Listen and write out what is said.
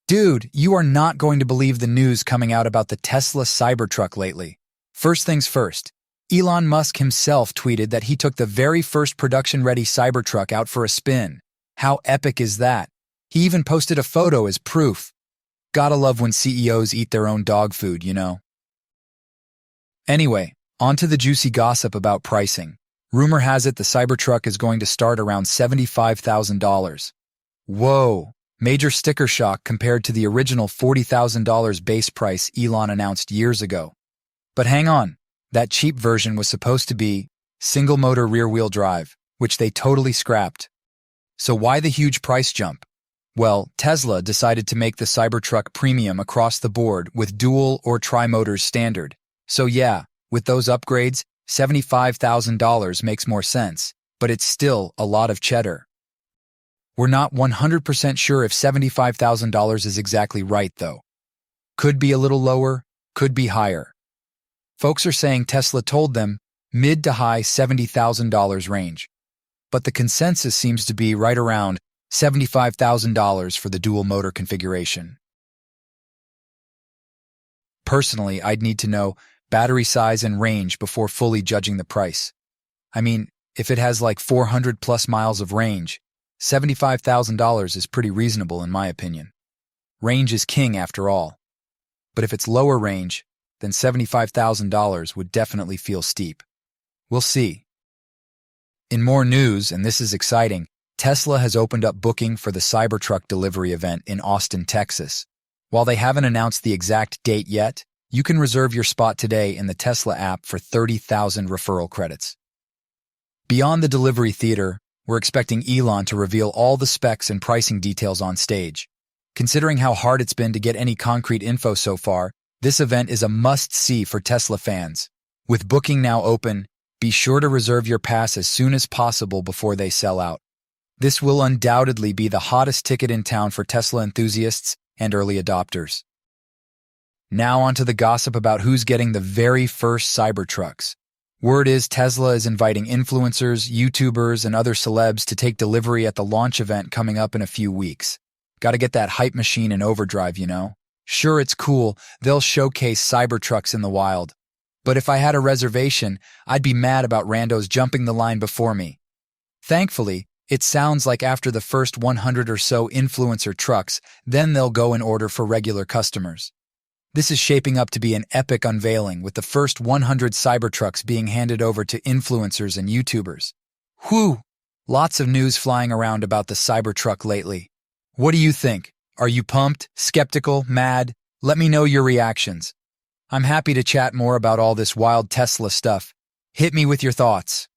Dude, you are not going to believe the news coming out about the Tesla Cybertruck lately. First things first, Elon Musk himself tweeted that he took the very first production-ready Cybertruck out for a spin. How epic is that? He even posted a photo as proof. Gotta love when CEOs eat their own dog food, you know? Anyway, on to the juicy gossip about pricing. Rumor has it the Cybertruck is going to start around $75,000. Whoa! Major sticker shock compared to the original $40,000 base price Elon announced years ago. But hang on, that cheap version was supposed to be single-motor rear-wheel drive, which they totally scrapped. So why the huge price jump? Well, Tesla decided to make the Cybertruck premium across the board with dual or tri-motors standard. So yeah, with those upgrades, $75,000 makes more sense, but it's still a lot of cheddar. We're not 100% sure if $75,000 is exactly right, though. Could be a little lower, could be higher. Folks are saying Tesla told them mid to high $70,000 range, but the consensus seems to be right around $75,000 for the dual-motor configuration. Personally, I'd need to know battery size and range before fully judging the price. I mean, if it has like 400-plus miles of range, $75,000 is pretty reasonable in my opinion. Range is king after all. But if it's lower range, then $75,000 would definitely feel steep. We'll see. In more news, and this is exciting, Tesla has opened up booking for the Cybertruck delivery event in Austin, Texas. While they haven't announced the exact date yet, you can reserve your spot today in the Tesla app for 30,000 referral credits. Beyond the delivery theater, we're expecting Elon to reveal all the specs and pricing details on stage. Considering how hard it's been to get any concrete info so far, this event is a must-see for Tesla fans. With booking now open, be sure to reserve your pass as soon as possible before they sell out. This will undoubtedly be the hottest ticket in town for Tesla enthusiasts and early adopters. Now onto the gossip about who's getting the very first Cybertrucks. Word is Tesla is inviting influencers, YouTubers, and other celebs to take delivery at the launch event coming up in a few weeks. Gotta get that hype machine in overdrive, you know? Sure, it's cool, they'll showcase Cybertrucks in the wild. But if I had a reservation, I'd be mad about randos jumping the line before me. Thankfully, it sounds like after the first 100 or so influencer trucks, then they'll go in order for regular customers. This is shaping up to be an epic unveiling, with the first 100 Cybertrucks being handed over to influencers and YouTubers. Whew! Lots of news flying around about the Cybertruck lately. What do you think? Are you pumped, skeptical, mad? Let me know your reactions. I'm happy to chat more about all this wild Tesla stuff. Hit me with your thoughts.